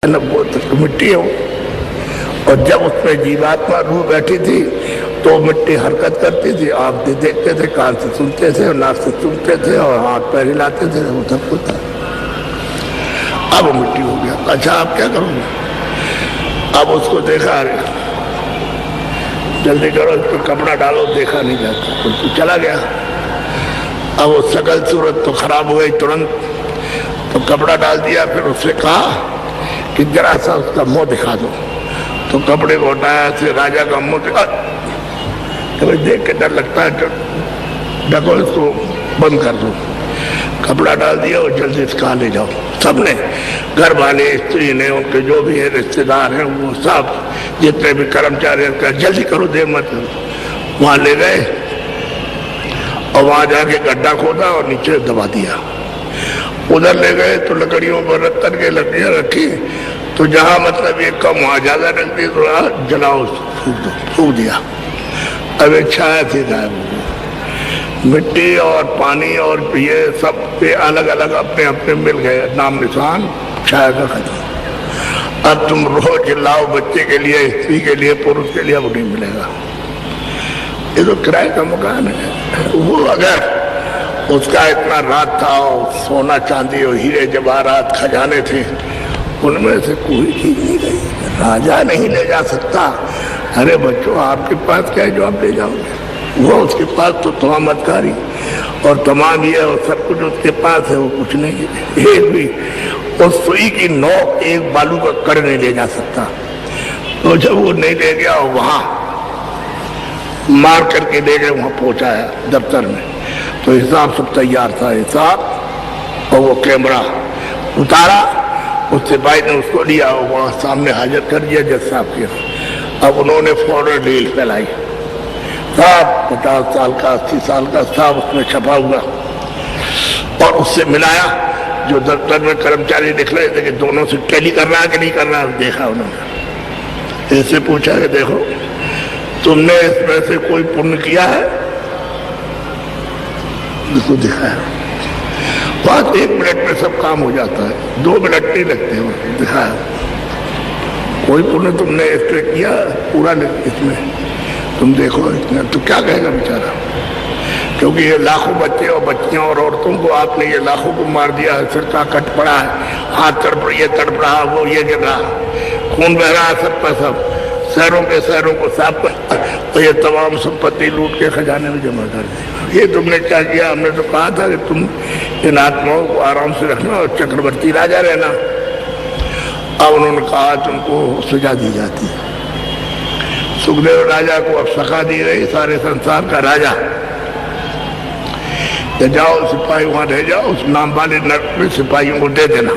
वो तो मिट्टी है वो। और जब उसमें जीवात्मा रूह बैठी थी तो मिट्टी हरकत करती थी, आप देखते थे, कान से सुनते थे और नाक से सुनते थे और हाथ पैर हिलाते थे, वो सब कुछ था। अब वो मिट्टी हो गया। अच्छा आप क्या करोगे? अब उसको देखा, अरे जल्दी करो, इस पर कपड़ा डालो, देखा नहीं जाता, तो चला गया। अब वो शकल सूरत तो खराब हो गई तुरंत, तो कपड़ा डाल दिया। फिर उससे कहा कि जरा सा उसका मुंह दिखा दो, तो कपड़े को हटाया, से राजा का मुंह दिखा। तो देख के डर लगता है, ढको इसको, बंद कर दो। कपड़ा डाल दिया और जल्दी इसका ले जाओ। सबने, घर वाले, स्त्री ने, उनके जो भी है रिश्तेदार हैं, वो सब जितने भी कर्मचारी हैं, जल्दी करो, देर मत करो। वहां ले गए और वहां जाके गड्ढा खोदा और नीचे दबा दिया। उधर ले गए तो लकड़ियों पर रख करके लकड़ियां रखी, तो जहां मतलब ये कम वहां ज्यादा रख दी, तो जलाओ, फूक दिया। अब एक छाया थी गायब हो गई। मिट्टी और पानी और ये सब पे अलग अलग अपने अपने मिल गए, नाम निशान छाया का खत्म। अब तुम रोज चिल्लाओ बच्चे के लिए, स्त्री के लिए, पुरुष के लिए, वो नहीं मिलेगा। ये तो किराए का मकान है। वो अगर उसका इतना रात था और सोना चांदी और हीरे जवाहरात खजाने थे, उनमें से कोई चीज नहीं गई। राजा नहीं ले जा सकता। अरे बच्चों, आपके पास क्या है जो आप ले जाओगे? वो उसके पास तो तमामतकारी और तमाम ये और सब कुछ उसके पास है, वो कुछ नहीं है। एक भी उस सुई की नोक एक बालू का कड़ नहीं ले जा सकता। तो जब वो नहीं ले गया, वहां मार करके ले गए, वहां पहुंचाया दफ्तर में, तो हिसाब सब तैयार था, हिसाब। और वो कैमरा उतारा, उस सिपाही ने उसको लिया और वहां सामने हाजिर कर दिया जज साहब के। अब उन्होंने फौरन रील फैलाई, साहब 50 साल का, 80 साल का साहब उसमें छपा हुआ, और उससे मिलाया। जो दफ्तर में कर्मचारी दिख रहे थे कि दोनों से टैली कर रहा है कि नहीं कर रहा है, देखा उन्होंने। ऐसे पूछा कि देखो, तुमने इसमें से कोई पुण्य किया है? इसको दिखाया। बस 1 मिनट में सब काम हो जाता है, 2 मिनट नहीं लगते हैं। दिखाया कोई पुण्य तुमने इससे किया पूरा इसमें, तुम देखो इसमें। तो क्या कहेगा बेचारा? क्योंकि ये लाखों बच्चे और बच्चियां और औरतों को आपने ये लाखों को मार दिया है, सिर का कट पड़ा है, हाथ तड़प, ये तड़प रहा, वो ये गिर रहा, खून बह रहा है सब का सब, शहरों के शहरों को साफ कर, तो ये तमाम संपत्ति लूट के खजाने में जमा कर दी। ये तुमने क्या किया? हमने तो कहा था कि तुम इन आत्माओं को आराम से रखना और चक्रवर्ती राजा रहना। अब उन्होंने कहा तुमको सजा दी जाती है। सुखदेव राजा को अब सखा दी गई, सारे संसार का राजा। तो जाओ सिपाही वहां रह जाओ, उस नाम वाले नर्क में सिपाहियों को दे देना,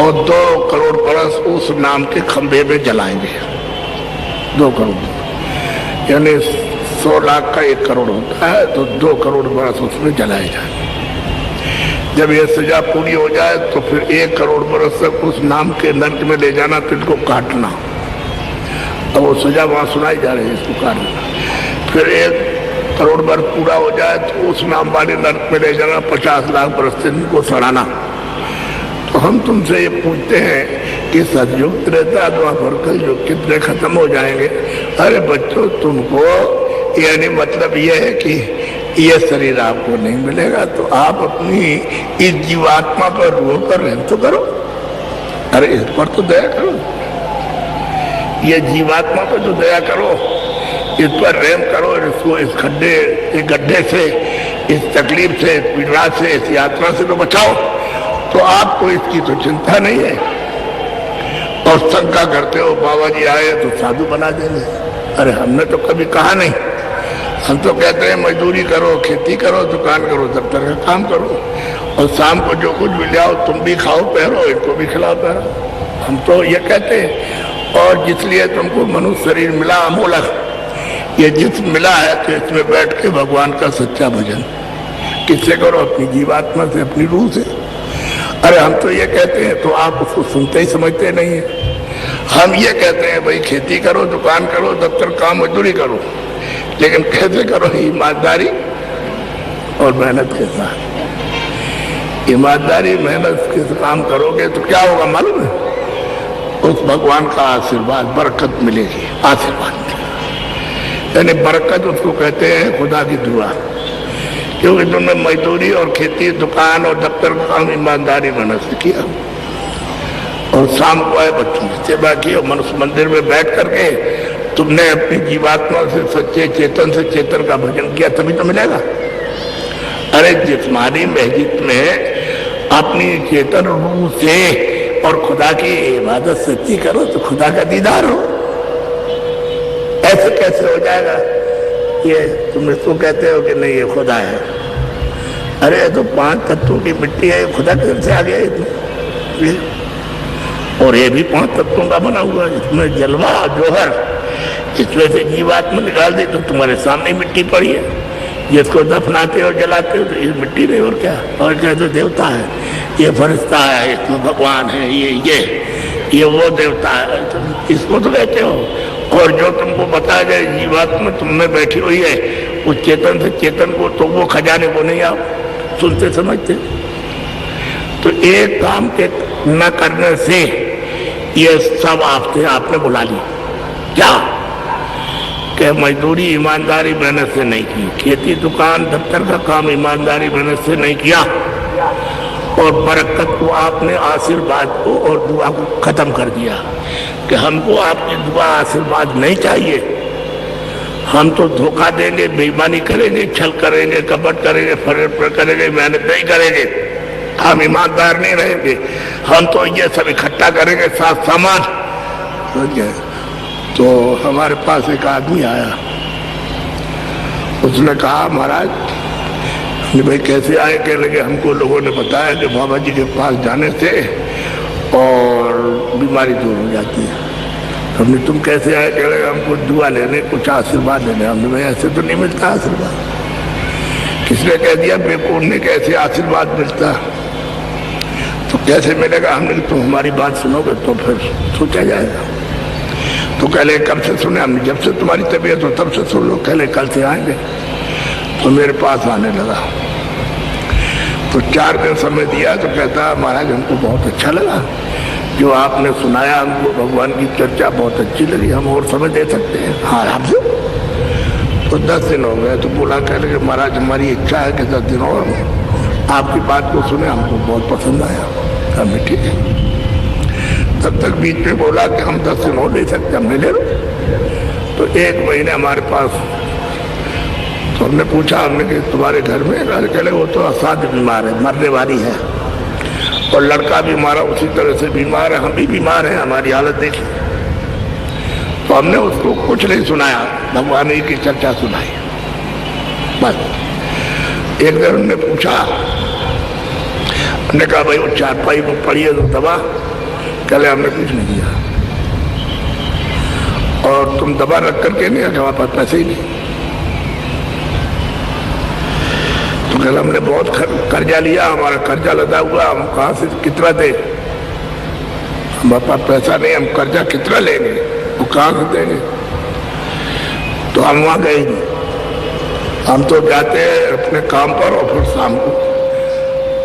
और 2 करोड़ बरस उस नाम के खंभे में जलाएंगे। 2 करोड़ यानी 100 लाख का 1 करोड़ होता है, तो 2 करोड़ बरस उसमें जलाए जाए। जब ये सजा पूरी हो जाए तो फिर 1 करोड़ बरस तक उस नाम के नर्क में ले जाना, फिर इनको काटना। अब वो सजा वहां सुनाई जा रही है, इसको काटना। फिर 1 करोड़ बरस पूरा हो जाए तो उस नाम वाले नर्क में ले जाना, 50 लाख बरस से इनको सड़ाना। तो हम तुमसे ये पूछते हैं कि सतयुग त्रेता द्वापर कलयुग कितने खत्म हो जाएंगे? अरे बच्चों, तुमको यानी मतलब ये है कि ये शरीर आपको नहीं मिलेगा, तो आप अपनी इस जीवात्मा पर रो कर रहम तो करो। अरे इस पर तो दया करो, ये जीवात्मा पर तो दया करो, इस पर रहम करो, इसको इस गड्ढे से, इस तकलीफ से, इस पीड़ा से, इस यात्रा से तो बचाओ। तो आपको इसकी तो चिंता नहीं है। और शंका करते हो बाबा जी आए तो साधु बना देंगे। अरे हमने तो कभी कहा नहीं। हम तो कहते हैं मजदूरी करो, खेती करो, दुकान करो, दफ्तर का काम करो, और शाम को जो कुछ भी ले आओ, तुम भी खाओ पहरो, इनको भी खिलाओ पहरो। हम तो ये कहते हैं। और जिसलिए तुमको मनुष्य शरीर मिला अमोलक, ये जिस्म मिला है, तो इसमें बैठ के भगवान का सच्चा भजन किससे करो? अपनी जीवात्मा से, अपनी रूह से। अरे हम तो ये कहते हैं, तो आप उसको सुनते ही समझते नहीं है। हम ये कहते हैं भाई खेती करो, दुकान करो, दफ्तर काम, मजदूरी करो, लेकिन कैसे करो? ईमानदारी और मेहनत के साथ। ईमानदारी मेहनत के काम करोगे तो क्या होगा मालूम है? उस भगवान का आशीर्वाद, बरकत मिलेगी, आशीर्वाद मिलेगा। यानी बरकत उसको कहते हैं खुदा की दुआ, क्योंकि तुमने मजदूरी और खेती, दुकान और दफ्तर का काम ईमानदारी मेहनत से किया, और शाम को आए बच्चों की सेवा की, और मनुष्य मंदिर में बैठ करके तुमने अपनी जीवात्मा से, सच्चे चेतन से चेतन का भजन किया, तभी तो मिलेगा। अरे जिस्मानी महजिद में अपनी चेतन रूह से और खुदा की इबादत सच्ची करो तो खुदा का दीदार हो। ऐसे कैसे हो जाएगा? ये तुम इसको कहते हो कि नहीं ये खुदा है। अरे ये तो 5 तत्वों की मिट्टी है, खुदा किधर से आ गया ये? और ये भी 5 तत्वों का बना हुआ है, इसमें जलवा जोहर, इसमें से जीवात्मा निकाल दी तो तुम्हारे सामने मिट्टी पड़ी है। जिसको दफनाते हो जलाते हो तो ये मिट्टी नहीं और क्या, और क्या तो देवता है, ये फरिश्ता है, इसमें भगवान है, ये वो देवता है, तो इसको तो कहते हो। और जो तुमको बताया जाए जीवात्मा तुमने बैठी हुई है, उस चेतन से चेतन को, तो वो खजाने को नहीं आप सुनते समझते। तो एक काम के न करने से ये सब आपने बुला ली। क्या कि मजदूरी ईमानदारी मेहनत से नहीं की, खेती दुकान दफ्तर का काम ईमानदारी मेहनत से नहीं किया, और बरकत को आपने, आशीर्वाद को और दुआ को खत्म कर दिया कि हमको आपकी दुआ आशीर्वाद नहीं चाहिए। हम तो धोखा देंगे, बेईमानी करेंगे, छल करेंगे, कपट करेंगे, फरेब करेंगे, मेहनत नहीं करेंगे, हम ईमानदार नहीं रहेंगे, हम तो ये सब इकट्ठा करेंगे साथ सामान। तो हमारे पास एक आदमी आया, उसने कहा महाराज, भाई कैसे आए? कह लगे हमको लोगों ने बताया कि बाबा जी के पास जाने से और बीमारी दूर हो जाती है। हमने तुम कैसे आए? कह लगे हमको दुआ लेने, कुछ आशीर्वाद लेने। हमने भाई ऐसे तो नहीं मिलता आशीर्वाद। किसने कह दिया बेवकूफ ने कैसे आशीर्वाद मिलता? तो कैसे मिलेगा? हमने तुम हमारी बात सुनोगे तो फिर सोचा जाएगा। तो कह ले कब से सुने? हमने जब से तुम्हारी तबीयत हो तब से सुन लो। कह ले कल से आएंगे। तो मेरे पास आने लगा, तो 4 दिन समय दिया। तो कहता महाराज हमको बहुत अच्छा लगा जो आपने सुनाया, हमको भगवान की चर्चा बहुत अच्छी लगी, हम और समय दे सकते हैं। हाँ आपसे? तो 10 दिन हो गए। तो बोला कह लगे महाराज हमारी इच्छा है कि 10 दिन और आपकी बात को सुने, हमको बहुत पसंद आया। हमने ठीक है। तब तक बीच में बोला कि हम 10 दिन और ले सकते, हमने ले लो। तो 1 महीने हमारे पास। तो हमने पूछा, हमने कि तुम्हारे घर में? कह वो तो असाध्य बीमार है, मरने वाली है, और लड़का भी हमारा उसी तरह से बीमार है, हम भी बीमार हैं, हमारी हालत देखी। तो हमने उसको कुछ नहीं सुनाया, भगवान ही की चर्चा सुनाई बस। एक दिन हमने पूछा, हमने कहा भाई वो चारपाई को पड़ी है तो दवा? कल हमने कुछ नहीं दिया। और तुम दवा रख करके नहीं, हमारे पास पैसे ही नहीं। तो कल हमने बहुत कर्जा लिया, हमारा कर्जा लदा हुआ, हम कहाँ से कितना दे? हमारे पास पैसा नहीं, हम कर्जा कितना लेंगे, वो कहाँ से देंगे? तो हम वहाँ गए नहीं। हम तो जाते हैं अपने काम पर, और फिर शाम को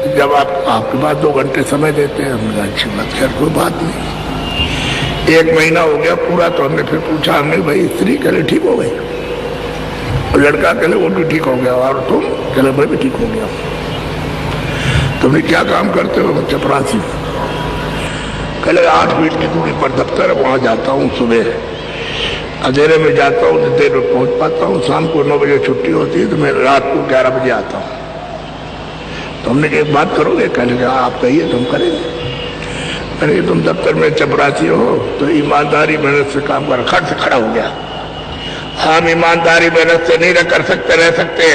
जब आपके पास 2 घंटे समय देते हैं, हमने अच्छी बात, खैर कोई बात नहीं। 1 महीना हो गया पूरा। तो हमने फिर पूछा, हमने भाई स्त्री कल ठीक हो गई? और लड़का कह वो भी ठीक हो गया, और तुम? कह मैं भी ठीक हो गया। तुमने क्या काम करते हो? चपरासी। कह 8 मिनट की दूरी पर दफ्तर है, वहाँ जाता हूँ, सुबह अंधेरे में जाता हूँ तो देर में पहुँच पाता हूँ, शाम को 9 बजे छुट्टी होती है, तो मैं रात को 11 बजे आता हूँ। तो हमने एक बात करोगे? कह लगे आप कहिए तो हम करेंगे। मैंने तुम दफ्तर में चपरासी हो तो ईमानदारी मेहनत से काम कर। खट से खड़ा हो गया, हम ईमानदारी मेहनत से नहीं कर सकते, रह सकते।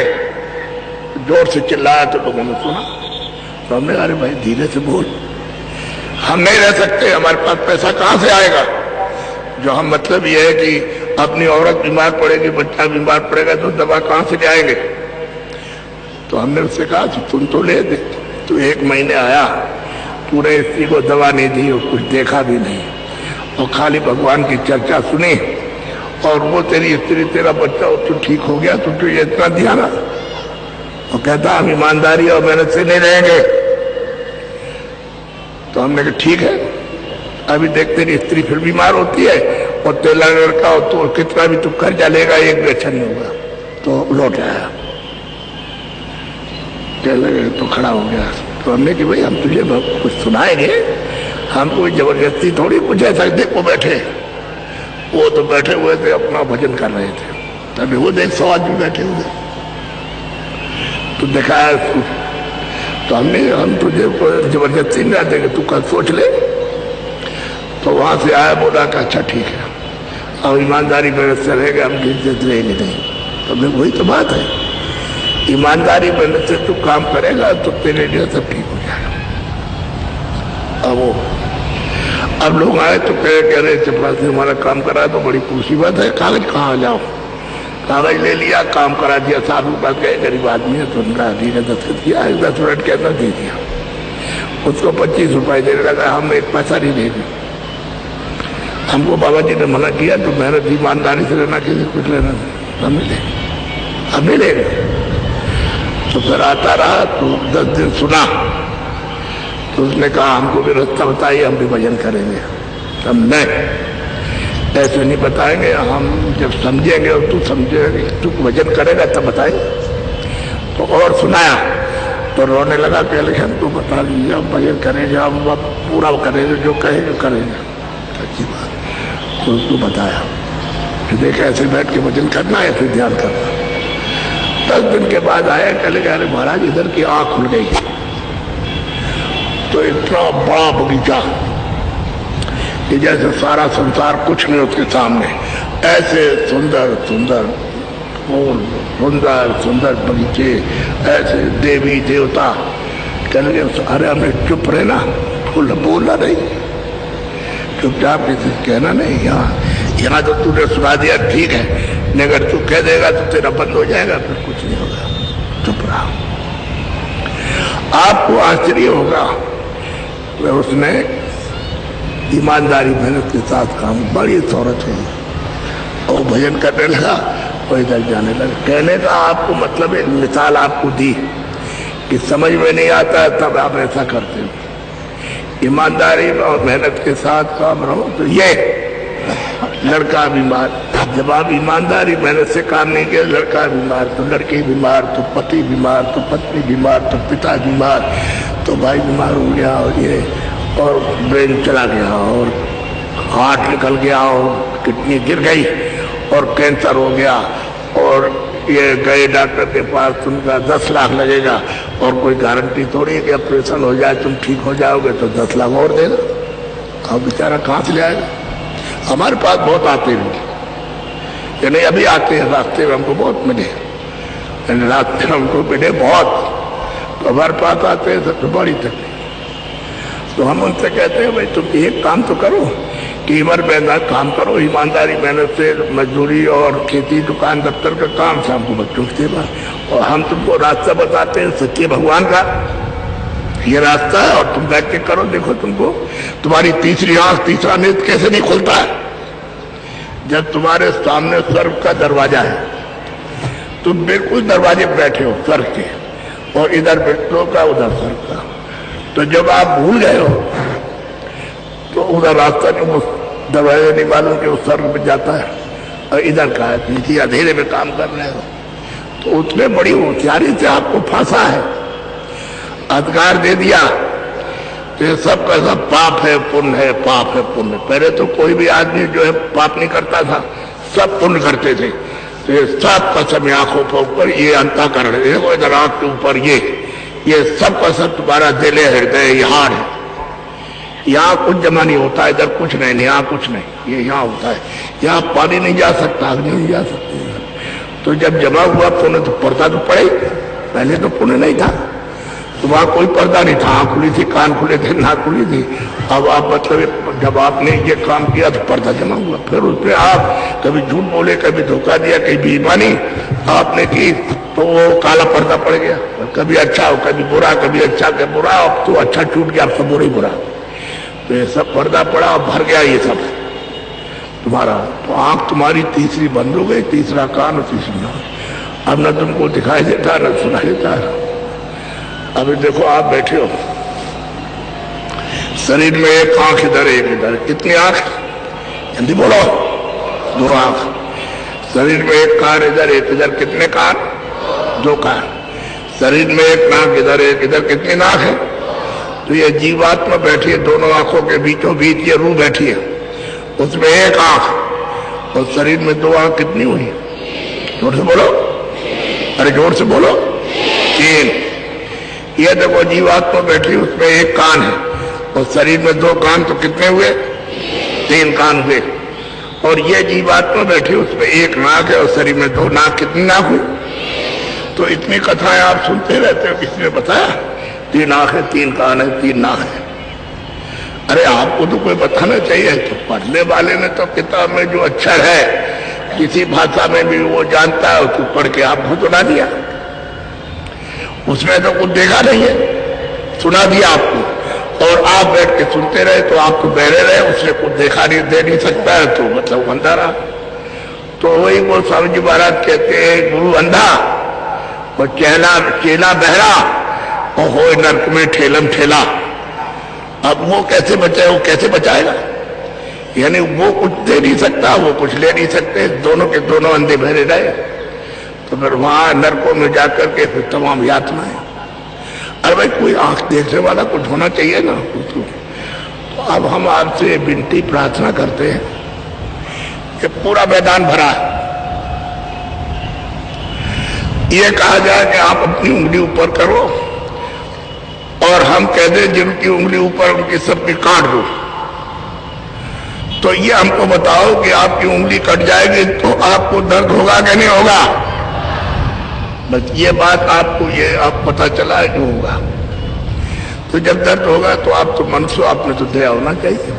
जोर से चिल्लाया तो लोगों ने सुना। तो हमने अरे भाई धीरे से बोल, हम नहीं रह सकते, हमारे पास पैसा कहाँ से आएगा? जो हम मतलब ये है कि अपनी औरत बीमार पड़ेगी, बच्चा बीमार पड़ेगा, तो दवा कहाँ से जाएंगे? तो हमने उससे कहा तुम तो ले दे। तो 1 महीने आया, पूरे स्त्री को दवा नहीं दी और कुछ देखा भी नहीं, और खाली भगवान की चर्चा सुनी। और वो तेरी स्त्री, तेरा बच्चा तो ठीक हो गया, तो ये इतना दिया ना। और कहता हम ईमानदारी और मेहनत से नहीं रहेंगे। तो हमने कहा ठीक है। अभी देख तेरी स्त्री फिर बीमार होती है और तेला लड़का हो तो कितना भी तू कर्जा लेगा एक भी अच्छा नहीं होगा। तो लौट आया, तो खड़ा हो गया। तो हमने कि भाई हम तुझे कुछ सुनाएंगे, हम कोई जबरदस्ती थोड़ी कुछ ऐसा। देखो बैठे, वो तो बैठे हुए थे अपना भजन कर रहे थे, तभी वो देख 100 आदमी बैठे हुए। तो देखा तो हम तुझे जबरदस्ती नहीं देंगे, तू कल सोच ले। तो वहां से आया, बोला कि अच्छा ठीक है, अब ईमानदारी मेहनत से रहेगा, हम इज्जत लेंगे नहीं। तो वही तो बात है, ईमानदारी मेहनत से तू काम करेगा तो तेरे लिए सब ठीक हो जाएगा। अब लोग आए तो कह रहे चपरासी से हमारा काम करा तो बड़ी खुशी बात है, कागज कहाँ जाओ। कागज ले लिया, काम करा दिया। 7 रुपया गए, गरीब आदमी है तो उनका ठीक है, 10 किया, 10 मिनट के अंदर दे दिया। उसको 25 रुपये देने लगा, हम 1 पैसा नहीं देंगे। हमको बाबा जी ने मना किया तो मेहनत ईमानदारी से लेना, किसी कुछ लेना हम नहीं लेंगे। तो फिर आता रहा तो 10 दिन सुना, तो उसने कहा हमको भी रास्ता बताइए, हम भी भजन करेंगे। हम नहीं, ऐसे नहीं बताएंगे, हम जब समझेंगे और तू समझेंगे, तू भजन करेगा तब बताएंगे। तो और सुनाया तो रोने लगा, कह लगे हमको बता दीजिए, हम भजन करेंगे, हम पूरा करेंगे, जो कहेंगे करेंगे। अच्छी बात, तो उसको बताया। फिर देखा ऐसे बैठ के भजन करना है, फिर ध्यान करना। 10 दिन के बाद आया, कह लगे अरे महाराज इधर की आँख खुल गई। तो इतना बड़ा बगीचा कि जैसे सारा संसार कुछ नहीं उसके सामने, ऐसे सुंदर सुंदर फूल, सुंदर सुंदर बगीचे, ऐसे देवी देवता। कह लगे अरे हमें चुप रहना, बोलना नहीं, चुपचाप किसी कहना नहीं। यहाँ तो तूने सुना दिया ठीक है, नहीं अगर तू कह देगा तो तेरा बंद हो जाएगा, फिर कुछ नहीं होगा, चुप रहा। आपको आश्चर्य होगा, उसने ईमानदारी मेहनत के साथ काम, बड़ी शौहरत हुई और भजन करने लगा और इधर जाने लगा। कहने का आपको मतलब एक मिसाल आपको दी कि समझ में नहीं आता तब आप ऐसा करते हो। ईमानदारी और मेहनत के साथ काम रहो तो ये लड़का बीमार, जब आप ईमानदारी मेहनत से काम नहीं किया, लड़का बीमार तो लड़की बीमार, तो पति बीमार, तो पत्नी बीमार, तो पिता बीमार, तो भाई बीमार हो गया, और ये और ब्रेन चला गया, और हार्ट निकल गया, और किडनी गिर गई, और कैंसर हो गया, और ये गए डॉक्टर के पास, उनका 10 लाख लगेगा, और कोई गारंटी थोड़ी है कि ऑपरेशन हो जाए तुम ठीक हो जाओगे, तो 10 लाख और देगा। अब बेचारा कहाँ से ले आएगा? हमारे पास बहुत आते हैं, यानी अभी आते हैं, रास्ते में हमको बहुत मिले, रास्ते में हमको मिले बहुत, तो हमारे पास आते हैं सबसे बड़ी तकलीफ। तो हम उनसे कहते हैं भाई तुम एक काम तो करो कि मेहनत काम करो, ईमानदारी मेहनत से मजदूरी और खेती, दुकान, दफ्तर का काम, शाम को बच्चों की सेवा, और हम तुमको रास्ता बताते हैं सच्चे भगवान का, ये रास्ता है और तुम बैठ के करो। देखो तुमको तुम्हारी तीसरी आंख, तीसरा नेत्र कैसे नहीं खुलता है जब तुम्हारे सामने स्वर्ग का दरवाजा है। तुम बिल्कुल दरवाजे पर बैठे हो स्वर्ग के, और इधर विष्णु का, उधर स्वर्ग का। तो जब आप भूल गए हो तो उधर रास्ता नहीं, वो दरवाजा नहीं मालूम कि वो स्वर्ग में जाता है, और इधर का है, किसी अंधेरे में काम कर रहे हो। तो उसने बड़ी होशियारी से आपको फांसा है, अधिकार दे दिया। तो ये सब का सब पाप है पुण्य है, पाप है पुण्य। पहले तो कोई भी आदमी जो है पाप नहीं करता था, सब पुण्य करते थे। तो ये सब का सब आंखों पर ऊपर, ये अंतःकरण, देखो इधर आंख के ऊपर ये सब का सब तुम्हारा दिल है, हृदय, ये हार है। यहाँ कुछ जमा नहीं होता, इधर कुछ नहीं, यहाँ कुछ नहीं, ये यहाँ होता है। यहाँ पानी नहीं जा सकता, अग्नि नहीं जा सकती। तो जब जमा हुआ पुण्य तो पर्दा तो पड़े, पहले तो पुण्य नहीं था, तो वहां कोई पर्दा नहीं था, आँख खुली थी, कान खुले थे, नाक खुली थी। अब आप मतलब जब आपने ये काम किया तो पर्दा जमा हुआ, फिर उसमें आप कभी झूठ बोले, कभी धोखा दिया, कभी बेईमानी आपने की, तो वो काला पर्दा पड़ गया। कभी अच्छा हो, कभी बुरा, कभी अच्छा, कभी बुरा, अब तो अच्छा छूट गया, अब सब बुरा ही बुरा। तो ये सब पर्दा पड़ा और भर गया ये सब तुम्हारा। तो आंख तुम्हारी तीसरी बंद हो गई, तीसरा कान और तीसरी नाक। अब न तुमको दिखाई देता न सुनाई देता। अभी देखो आप बैठे हो, शरीर में एक आंख इधर एक इधर, कितनी आंख? जल्दी बोलो। 2 आंख। शरीर में एक कान इधर एक इधर, कितने कान? 2 कान। शरीर में एक नाक इधर एक इधर, कितनी नाक है? तो ये जीवात्मा बैठी है दोनों आंखों के बीचों बीच, ये रूह बैठी है, उसमें एक आंख, और शरीर में 2 आंख, कितनी हुई? जोर से बोलो, अरे जोर से बोलो। 3। ये देखो जीवात्मा बैठी, उसमें एक कान है, और शरीर में 2 कान, तो कितने हुए? 3 कान हुए। और ये जीवात्मा बैठी, उसमें एक नाक है, और शरीर में 2 नाक, कितनी नाक हुई? तो इतनी कथाएं आप सुनते रहते हो, किसने बताया? 3 आंख है, 3 कान है, 3 नाक है। अरे आपको तो कोई बताना चाहिए। तो पढ़ने वाले ने तो किताब में जो अक्षर है किसी भाषा में भी वो जानता है, उसको पढ़ के आपको सुना दिया। उसमें तो कुछ देखा नहीं है, सुना दिया आपको, और आप बैठ के सुनते रहे, तो आपको बहरे रहे, उसने कुछ देखा नहीं, दे नहीं सकता है, तो मतलब अंधा रहा। तो वही वो स्वामी जी महाराज कहते हैं, गुरु अंधा और चेला बहरा, और हो नरक में ठेलम ठेला। अब वो कैसे बचाए? वो कैसे बचाएगा? यानी वो कुछ दे नहीं सकता, वो कुछ ले नहीं सकते, दोनों के दोनों अंधे बहरे रहे, तो फिर वहां नरकों में जाकर के फिर तमाम यातनाएं। अरे भाई कोई आंख देखने वाला कुछ होना चाहिए ना उसको। तो अब हम आपसे विनती प्रार्थना करते हैं कि पूरा मैदान भरा है, ये कहा जाए कि आप अपनी उंगली ऊपर करो, और हम कह दें जिनकी उंगली ऊपर उनकी सबकी काट दो। तो ये हमको बताओ कि आपकी उंगली कट जाएगी तो आपको दर्द होगा कि नहीं होगा? बस ये बात आपको ये आप पता चला है कि होगा। तो जब दर्द होगा तो आप तो मनुष्य, आप में तो दया होना चाहिए।